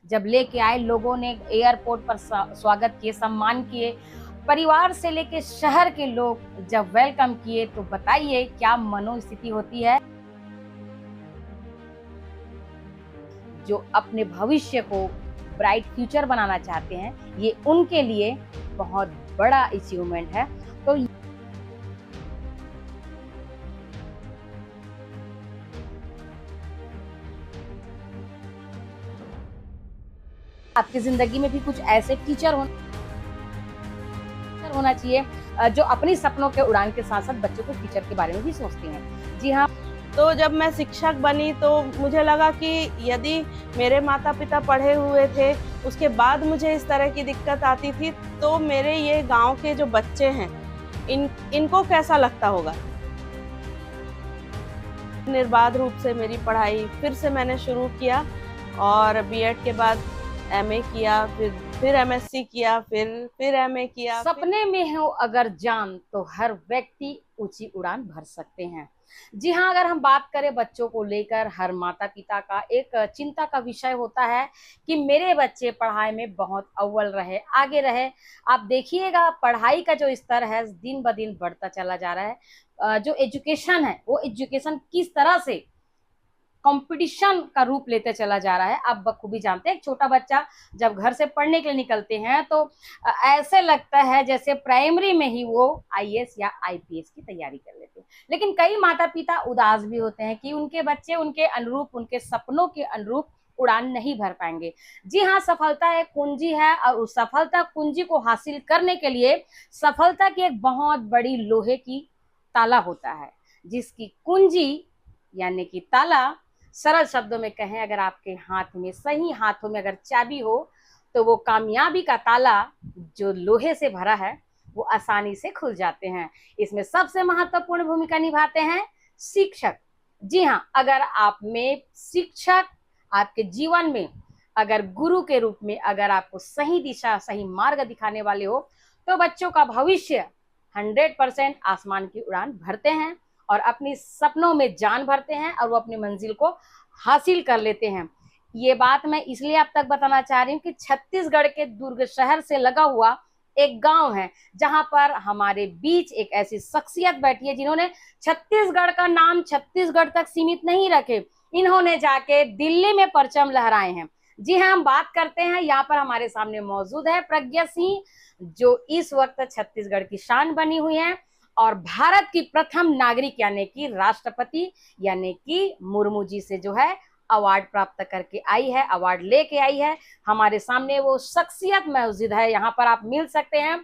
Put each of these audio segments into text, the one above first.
जब लेके आए, लोगों ने एयरपोर्ट पर स्वागत किए, सम्मान किए, परिवार से लेके शहर के लोग जब वेलकम किए, तो बताइए क्या मनोस्थिति होती है। जो अपने भविष्य को ब्राइट फ्यूचर बनाना चाहते हैं, ये उनके लिए बहुत बड़ा अचीवमेंट है। तो आपकी जिंदगी में भी कुछ ऐसे टीचर होना चाहिए जो अपनी सपनों के उड़ान के साथ साथ बच्चों को टीचर के बारे में भी सोचते हैं। जी हाँ। तो जब मैं शिक्षक बनी तो मुझे लगा कि यदि मेरे माता पिता पढ़े हुए थे, उसके बाद मुझे इस तरह की दिक्कत आती थी, तो मेरे ये गांव के जो बच्चे हैं इनको कैसा लगता होगा। निर्बाध रूप से मेरी पढ़ाई फिर से मैंने शुरू किया और बीएड के बाद एमए किया, फिर एमएससी किया, फिर एमए किया। सपने में हो अगर जान तो हर व्यक्ति ऊंची उड़ान भर सकते हैं। जी हाँ, अगर हम बात करें बच्चों को लेकर, हर माता पिता का एक चिंता का विषय होता है कि मेरे बच्चे पढ़ाई में बहुत अव्वल रहे, आगे रहे। आप देखिएगा पढ़ाई का जो स्तर है दिन ब दिन बढ़ता चला जा रहा है। जो एजुकेशन है वो एजुकेशन किस तरह से कंपटीशन का रूप लेते चला जा रहा है। आप बखूबी जानते हैं, एक छोटा बच्चा जब घर से पढ़ने के लिए निकलते हैं तो ऐसे लगता है जैसे प्राइमरी में ही वो आईएएस या आईपीएस की तैयारी कर लेते हैं। लेकिन कई माता पिता उदास भी होते हैं कि उनके बच्चे उनके अनुरूप, उनके सपनों के अनुरूप उड़ान नहीं भर पाएंगे। जी हाँ, सफलता एक कुंजी है और उस सफलता कुंजी को हासिल करने के लिए सफलता की एक बहुत बड़ी लोहे की ताला होता है, जिसकी कुंजी यानी कि ताला, सरल शब्दों में कहें अगर आपके हाथ में, सही हाथों में अगर चाबी हो, तो वो कामयाबी का ताला जो लोहे से भरा है वो आसानी से खुल जाते हैं। इसमें सबसे महत्वपूर्ण भूमिका निभाते हैं शिक्षक। जी हाँ, अगर आप में शिक्षक आपके जीवन में अगर गुरु के रूप में अगर आपको सही दिशा, सही मार्ग दिखाने वाले हो, तो बच्चों का भविष्य 100% आसमान की उड़ान भरते हैं और अपनी सपनों में जान भरते हैं और वो अपनी मंजिल को हासिल कर लेते हैं। ये बात मैं इसलिए आप तक बताना चाह रही हूँ कि छत्तीसगढ़ के दुर्ग शहर से लगा हुआ एक गांव है, जहां पर हमारे बीच एक ऐसी शख्सियत बैठी है जिन्होंने छत्तीसगढ़ का नाम छत्तीसगढ़ तक सीमित नहीं रखे, इन्होंने जाके दिल्ली में परचम लहराए हैं। जी हाँ, हम बात करते हैं, यहाँ पर हमारे सामने मौजूद है प्रज्ञा सिंह, जो इस वक्त छत्तीसगढ़ की शान बनी हुई है और भारत की प्रथम नागरिक यानी कि राष्ट्रपति यानी कि मुर्मू जी से जो है अवार्ड प्राप्त करके आई है, अवार्ड लेके आई है। हमारे सामने वो शख्सियत मौजूद है, यहाँ पर आप मिल सकते हैं।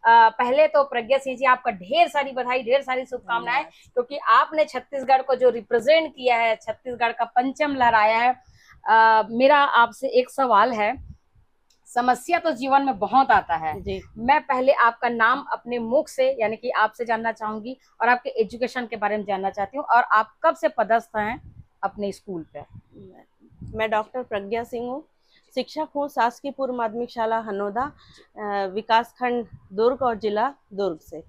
पहले तो प्रज्ञा सिंह जी, आपका ढेर सारी बधाई, ढेर सारी शुभकामनाएं, क्योंकि आपने छत्तीसगढ़ को जो रिप्रेजेंट किया है, छत्तीसगढ़ का परचम लहराया है। मेरा आपसे एक सवाल है, समस्या तो जीवन में बहुत आता है जी। मैं पहले आपका नाम अपने मुख से यानी कि आपसे जानना चाहूंगी और आपके एजुकेशन के बारे में जानना चाहती हूँ, और आप कब से पदस्थ हैं अपने स्कूल पे। मैं डॉक्टर प्रज्ञा सिंह हूँ, शिक्षक हूँ शासकीय पूर्व माध्यमिक शाला हनोदा, विकास खंड दुर्ग और जिला दुर्ग से।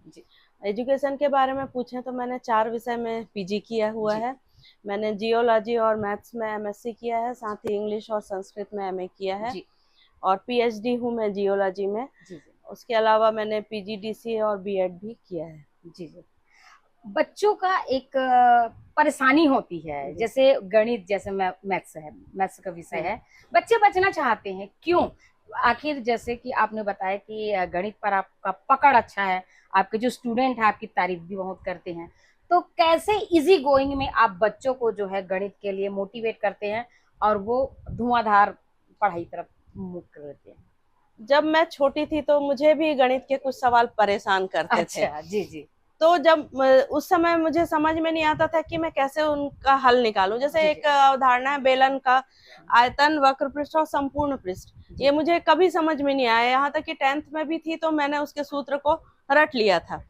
एजुकेशन के बारे में पूछें तो मैंने 4 विषय में पीजी किया हुआ है। मैंने जियोलॉजी और मैथ्स में एमएससी किया है, साथ ही इंग्लिश और संस्कृत में एमए किया है और पीएचडी हूँ मैं जियोलॉजी में। उसके अलावा मैंने पीजीडीसी और बीएड भी किया है। जी जी। बच्चों का एक परेशानी होती है, जैसे गणित, जैसे मैथ्स है, मैथ्स का विषय है, बच्चे बचना चाहते हैं, क्यों? आखिर जैसे कि आपने बताया कि गणित पर आपका पकड़ अच्छा है, आपके जो स्टूडेंट है आपकी तारीफ भी बहुत करते हैं, तो कैसे इजी गोइंग में आप बच्चों को जो है गणित के लिए मोटिवेट करते हैं और वो धुआंधार पढ़ाई तरफ मुख कर लेते हैं? जब मैं छोटी थी तो मुझे भी गणित के कुछ सवाल परेशान करते थे। जी जी। तो जब उस समय मुझे समझ में नहीं आता था कि मैं कैसे उनका हल निकालूं। जैसे एक अवधारणा है बेलन का, आयतन, वक्र पृष्ठ और संपूर्ण पृष्ठ, ये मुझे कभी समझ में नहीं आया। यहाँ तक कि 10th में भी थी तो मैंने उसके सूत्र को रट लिया था।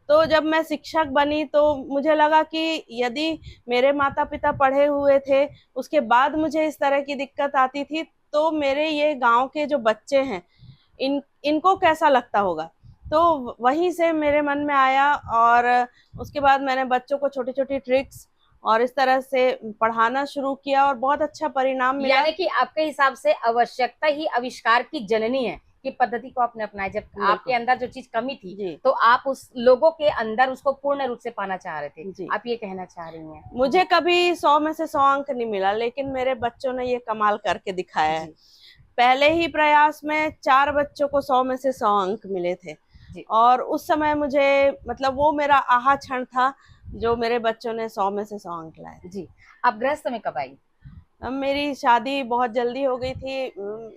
तो जब मैं शिक्षक बनी तो मुझे लगा कि यदि मेरे माता पिता पढ़े हुए थे, उसके बाद मुझे इस तरह की दिक्कत आती थी, तो मेरे ये गांव के जो बच्चे हैं इनको कैसा लगता होगा। तो वहीं से मेरे मन में आया और उसके बाद मैंने बच्चों को छोटी छोटी ट्रिक्स और इस तरह से पढ़ाना शुरू किया और बहुत अच्छा परिणाम मिला। यानी कि आपके हिसाब से आवश्यकता ही आविष्कार की जननी है कि पद्धति को आपने अपनाया। जब आपके अंदर जो चीज कमी थी तो आप उस लोगों के अंदर उसको पूर्ण रूप से पाना चाह रहे थे, आप ये कहना चाह रही हैं। मुझे कभी 100 में से 100 अंक नहीं मिला, लेकिन मेरे बच्चों ने ये कमाल करके दिखाया है। पहले ही प्रयास में 4 बच्चों को 100 में से 100 अंक मिले थे और उस समय मुझे मतलब वो मेरा आहा क्षण था जो मेरे बच्चों ने 100 में से 100 अंक लाए। जी, आप गृहस्थ में कब आई? मेरी शादी बहुत जल्दी हो गई थी,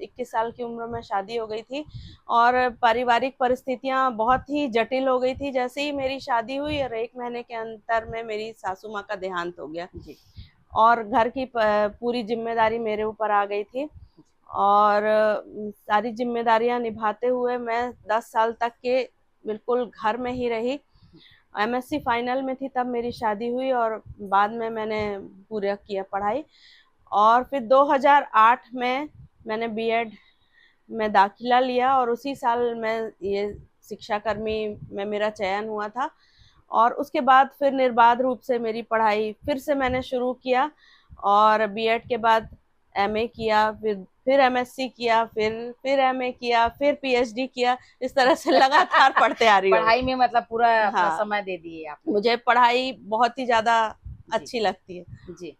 21 साल की उम्र में शादी हो गई थी और पारिवारिक परिस्थितियां बहुत ही जटिल हो गई थी। जैसे ही मेरी शादी हुई और 1 महीने के अंतर में मेरी सासू माँ का देहांत हो गया जी। और घर की पूरी जिम्मेदारी मेरे ऊपर आ गई थी और सारी जिम्मेदारियां निभाते हुए मैं 10 साल तक के बिल्कुल घर में ही रही। MSc फाइनल में थी तब मेरी शादी हुई और बाद में मैंने पूरा किया पढ़ाई और फिर 2008 में मैंने B.Ed में दाखिला लिया और उसी साल मैं ये शिक्षाकर्मी में मेरा चयन हुआ था और उसके बाद फिर निर्बाध रूप से मेरी पढ़ाई फिर से मैंने शुरू किया और B.Ed के बाद MA किया, फिर MSc किया, फिर MA किया, फिर PhD किया। इस तरह से लगातार पढ़ते आ रही हूँ। पढ़ाई में मतलब पूरा अपना समय दे दिए आप। मुझे पढ़ाई बहुत ही ज्यादा अच्छी लगती है जी।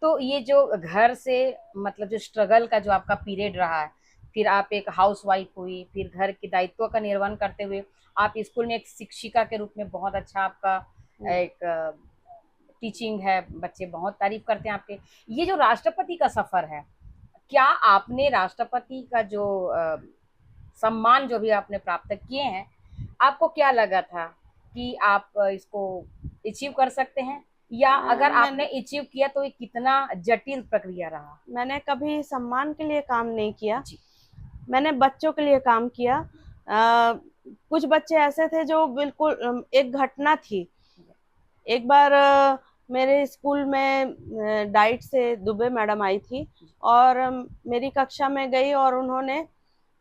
तो ये जो घर से मतलब जो स्ट्रगल का जो आपका पीरियड रहा है, फिर आप एक हाउसवाइफ हुई, फिर घर के दायित्व का निर्वहन करते हुए आप स्कूल में एक शिक्षिका के रूप में बहुत अच्छा आपका एक टीचिंग है, बच्चे बहुत तारीफ करते हैं आपके। ये जो राष्ट्रपति का सफर है, क्या आपने राष्ट्रपति का जो सम्मान जो भी आपने प्राप्त किए हैं, आपको क्या लगा था कि आप इसको अचीव कर सकते हैं, या अगर आपने अचीव किया तो ये कितना जटिल प्रक्रिया रहा? मैंने कभी सम्मान के लिए काम नहीं किया जी। मैंने बच्चों के लिए काम किया। कुछ बच्चे ऐसे थे जो बिल्कुल एक घटना थी। एक बार मेरे स्कूल में डाइट से दुबे मैडम आई थी और मेरी कक्षा में गई और उन्होंने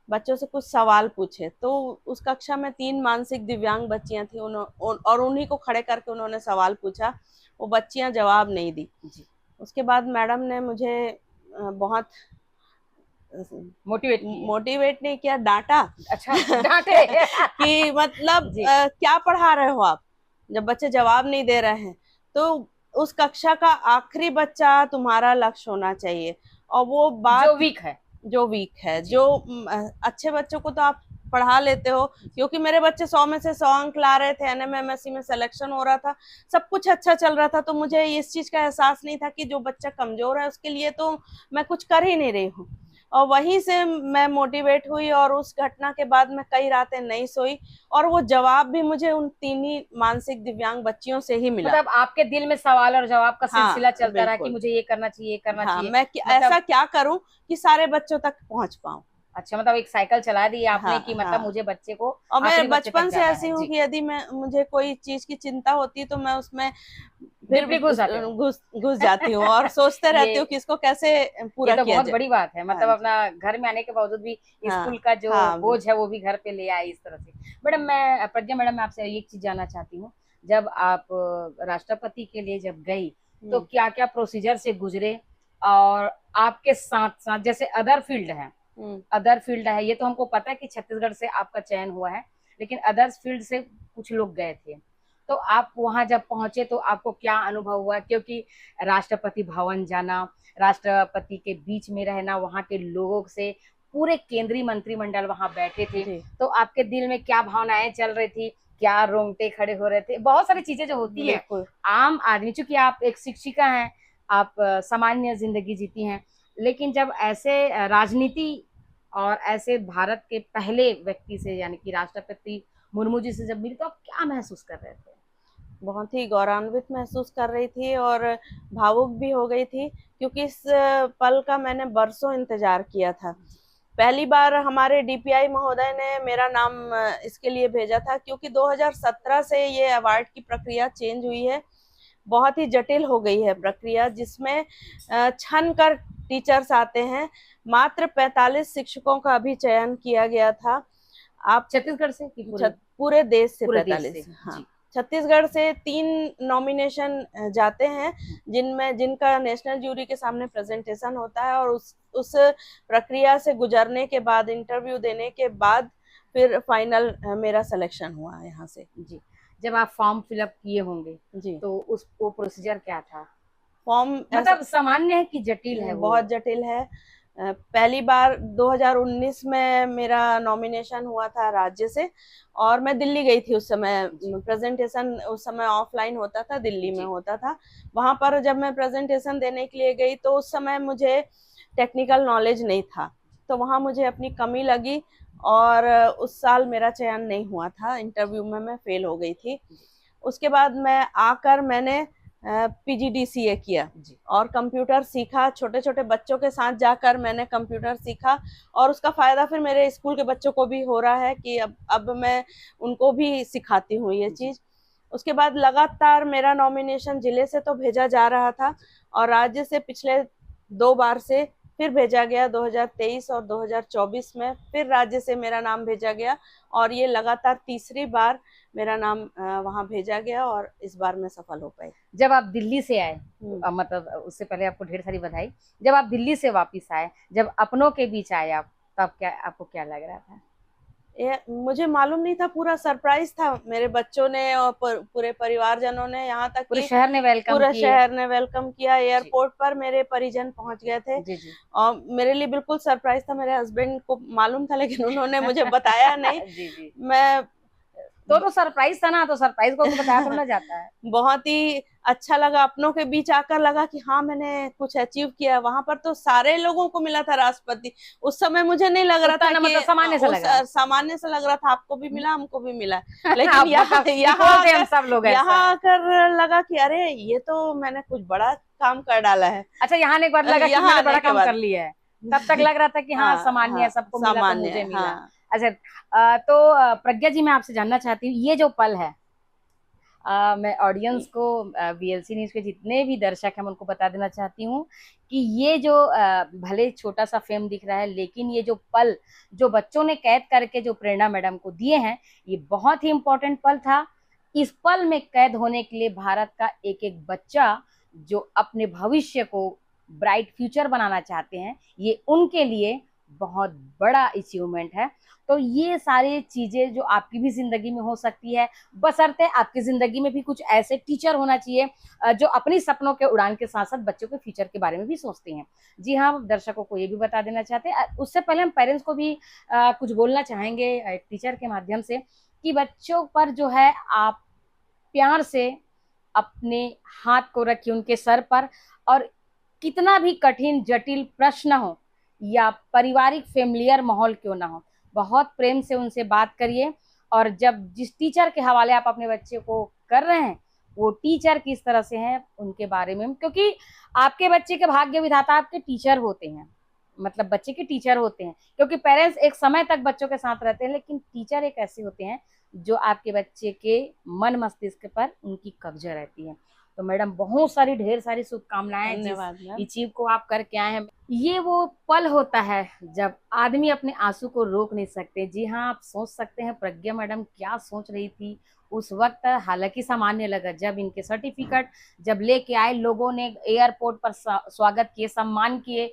बच्चों से कुछ सवाल पूछे। तो उस कक्षा में 3 मानसिक दिव्यांग बच्चियां थी और उन्हीं को खड़े करके उन्होंने सवाल पूछा। वो बच्चियां जवाब नहीं दी जी। उसके बाद मैडम ने मुझे बहुत मोटिवेट नहीं किया, डांटा। अच्छा, डांटे कि मतलब क्या पढ़ा रहे हो आप जब बच्चे जवाब नहीं दे रहे हैं। तो उस कक्षा का आखिरी बच्चा तुम्हारा लक्ष्य होना चाहिए और वो बात जो वीक है जो अच्छे बच्चों को तो आप पढ़ा लेते हो, क्योंकि मेरे बच्चे 100 में से 100 अंक ला रहे थे, NM MSc में सिलेक्शन हो रहा था, सब कुछ अच्छा चल रहा था। तो मुझे इस चीज का एहसास नहीं था कि जो बच्चा कमजोर है उसके लिए तो मैं कुछ कर ही नहीं रही हूँ। और वहीं से मैं मोटिवेट हुई और उस घटना के बाद मैं कई रातें नहीं सोई और वो जवाब भी मुझे उन 3 ही मानसिक दिव्यांग बच्चियों से ही मिला। मतलब आपके दिल में सवाल और जवाब का सिलसिला चलता रहा कि मुझे ये करना चाहिए, ये करना चाहिए। मैं ऐसा क्या करूं कि सारे बच्चों तक पहुंच पाऊं। अच्छा, मतलब एक साइकिल चला दी आपने कि मतलब मुझे बच्चे को। और मैं बचपन से ऐसी हूँ कि यदि मुझे कोई चीज की चिंता होती है तो मैं उसमें फिर भी घुस जाती हूँ और सोचते रहती हूँ कि इसको कैसे पूरा किया जाए। बहुत बड़ी बात है, मतलब अपना घर में आने के बावजूद भी स्कूल का जो बोझ है वो भी घर पे ले आए इस तरह से। मैडम, मैं प्रज्ञा मैडम, मैं आपसे एक चीज जानना चाहती हूँ, जब आप राष्ट्रपति के लिए जब गई तो क्या क्या प्रोसीजर से गुजरे, और आपके साथ साथ जैसे अदर फील्ड है, ये तो हमको पता है कि छत्तीसगढ़ से आपका चयन हुआ है, लेकिन अदर फील्ड से कुछ लोग गए थे, तो आप वहां जब पहुंचे तो आपको क्या अनुभव हुआ? क्योंकि राष्ट्रपति भवन जाना, राष्ट्रपति के बीच में रहना, वहां के लोगों से, पूरे केंद्रीय मंत्रिमंडल वहां बैठे थे, तो आपके दिल में क्या भावनाएं चल रही थी? क्या रोंगटे खड़े हो रहे थे? बहुत सारी चीजें जो होती है आम आदमी, चूंकि आप एक शिक्षिका हैं, आप सामान्य जिंदगी जीती हैं, लेकिन जब ऐसे राजनीति और ऐसे भारत के पहले व्यक्ति से यानी कि राष्ट्रपति मुर्मू जी से जब मिली तो आप क्या महसूस कर रहे थे? बहुत ही गौरवान्वित महसूस कर रही थी और भावुक भी हो गई थी, क्योंकि इस पल का मैंने बरसों इंतजार किया था। पहली बार हमारे DPI महोदय ने मेरा नाम इसके लिए भेजा था क्योंकि 2017 से ये अवार्ड की प्रक्रिया चेंज हुई है, बहुत ही जटिल हो गई है प्रक्रिया, जिसमें छन कर टीचर्स आते हैं। मात्र 45 शिक्षकों का अभी चयन किया गया था। आप छत्तीसगढ़ से पूरे देश से 45, हाँ, छत्तीसगढ़ से 3 नॉमिनेशन जाते हैं, जिनका नेशनल जूरी के सामने प्रेजेंटेशन होता है, और उस प्रक्रिया से गुजरने के बाद, इंटरव्यू देने के बाद फिर फाइनल मेरा सिलेक्शन हुआ है यहाँ से। जी, जब आप फॉर्म फिलअप किए होंगे जी, तो वो प्रोसीजर क्या था? फॉर्म मतलब सामान्य है कि जटिल है? वो बहुत जटिल है। पहली बार 2019 में मेरा नॉमिनेशन हुआ था राज्य से, और मैं दिल्ली गई थी उस समय। प्रेजेंटेशन उस समय ऑफलाइन होता था, दिल्ली में होता था। वहां पर जब मैं प्रेजेंटेशन देने के लिए गई तो उस समय मुझे टेक्निकल नॉलेज नहीं था, तो वहां मुझे अपनी कमी लगी, और उस साल मेरा चयन नहीं हुआ था, इंटरव्यू में मैं फेल हो गई थी। उसके बाद मैंने पीजीडीसीए किया और कंप्यूटर सीखा। छोटे छोटे बच्चों के साथ जाकर मैंने कंप्यूटर सीखा, और उसका फायदा फिर मेरे स्कूल के बच्चों को भी हो रहा है कि अब मैं उनको भी सिखाती हूँ ये चीज। उसके बाद लगातार मेरा नॉमिनेशन जिले से तो भेजा जा रहा था, और राज्य से पिछले 2 बार से फिर भेजा गया। 2023 और 2024 में फिर राज्य से मेरा नाम भेजा गया, और ये लगातार तीसरी बार मेरा नाम वहां भेजा गया, और इस बार मैं सफल हो पाई। जब आप दिल्ली से आए, मतलब उससे पहले आपको ढेर सारी बधाई। जब आप दिल्ली से वापस आए, जब अपनों के बीच आए आप, तब आपको क्या लग रहा था? मुझे मालूम नहीं था, पूरा सरप्राइज था। मेरे बच्चों ने और पूरे परिवारजनों ने, यहाँ तक पूरे शहर ने वेलकम पूरे शहर ने वेलकम किया। एयरपोर्ट पर मेरे परिजन पहुंच गए थे। जी। और मेरे लिए बिल्कुल सरप्राइज था। मेरे हस्बैंड को मालूम था, लेकिन उन्होंने मुझे बताया नहीं। जी। मैं तो सरप्राइज था ना, तो सरप्राइज को बताया थोड़ा ना जाता है। बहुत ही अच्छा लगा, अपनों के बीच आकर लगा कि हाँ, मैंने कुछ अचीव किया। वहां पर तो सारे लोगों को मिला था राष्ट्रपति। उस समय मुझे नहीं लग रहा था कि मतलब सामान्य से लग रहा था। आपको भी मिला, हमको भी मिला, लेकिन यहाँ आकर लगा कि अरे, ये तो मैंने कुछ बड़ा काम कर डाला है। अच्छा, यहाँ एक बार लगा कि मैंने बड़ा काम कर लिया है। तब तक लग रहा था कि हाँ, सामान्य है, सबको मिला तो मुझे मिला। अच्छा, तो प्रज्ञा जी, मैं आपसे जानना चाहती हूँ, ये जो पल है, मैं ऑडियंस को, वीएलसी न्यूज के जितने भी दर्शक हैं, उनको बता देना चाहती हूँ कि ये जो भले छोटा सा फेम दिख रहा है, लेकिन ये जो पल जो बच्चों ने कैद करके जो प्रेरणा मैडम को दिए हैं, ये बहुत ही इम्पोर्टेंट पल था। इस पल में कैद होने के लिए भारत का एक एक बच्चा जो अपने भविष्य को ब्राइट फ्यूचर बनाना चाहते हैं, ये उनके लिए बहुत बड़ा अचीवमेंट है। तो ये सारी चीजें जो आपकी भी जिंदगी में हो सकती है, बशर्ते आपकी जिंदगी में भी कुछ ऐसे टीचर होना चाहिए जो अपनी सपनों के उड़ान के साथ साथ बच्चों के फ्यूचर के बारे में भी सोचते हैं। जी हाँ, दर्शकों को ये भी बता देना चाहते हैं। उससे पहले हम पेरेंट्स को भी कुछ बोलना चाहेंगे एक टीचर के माध्यम से, कि बच्चों पर जो है आप प्यार से अपने हाथ को रखिए उनके सर पर, और कितना भी कठिन जटिल प्रश्न हो या पारिवारिक फेमिलियर माहौल क्यों ना हो, बहुत प्रेम से उनसे बात करिए। और जब जिस टीचर के हवाले आप अपने बच्चे को कर रहे हैं, वो टीचर किस तरह से हैं उनके बारे में, क्योंकि आपके बच्चे के भाग्य विधाता आपके टीचर होते हैं, मतलब बच्चे के टीचर होते हैं। क्योंकि पेरेंट्स एक समय तक बच्चों के साथ रहते हैं, लेकिन टीचर एक ऐसे होते हैं जो आपके बच्चे के मन मस्तिष्क पर उनकी कब्जा रहती है। तो मैडम, बहुत सारी ढेर सारी शुभकामनाएं, धन्यवाद। इस चीज को आप करके आए हैं। ये वो पल होता है जब आदमी अपने आंसू को रोक नहीं सकते। जी हाँ, आप सोच सकते हैं प्रज्ञा मैडम क्या सोच रही थी उस वक्त। हालांकि सामान्य लगा, जब इनके सर्टिफिकेट जब लेके आए, लोगों ने एयरपोर्ट पर स्वागत किए, सम्मान किए,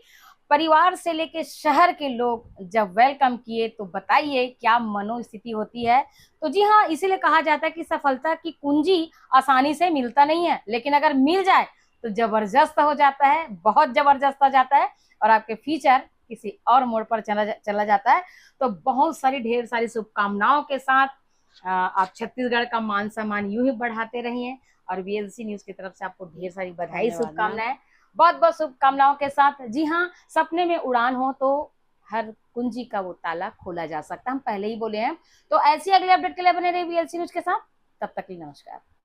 परिवार से लेके शहर के लोग जब वेलकम किए, तो बताइए क्या मनोस्थिति होती है। तो जी हाँ, इसीलिए कहा जाता है कि सफलता की कुंजी आसानी से मिलता नहीं है, लेकिन अगर मिल जाए तो जबरदस्त हो जाता है, बहुत जबरदस्त हो जाता है, और आपके फ्यूचर किसी और मोड़ पर चला जाता है। तो बहुत सारी ढेर सारी शुभकामनाओं के साथ आप छत्तीसगढ़ का मान सम्मान यूं ही बढ़ाते रहिए, और वीएलसी न्यूज की तरफ से आपको ढेर सारी बधाई, शुभकामनाएं, बहुत बहुत शुभकामनाओं के साथ। जी हाँ, सपने में उड़ान हो तो हर कुंजी का वो ताला खोला जा सकता है, हम पहले ही बोले हैं। तो ऐसी अगले अपडेट के लिए बने रहिए वीएलसी न्यूज के साथ। तब तक के लिए नमस्कार।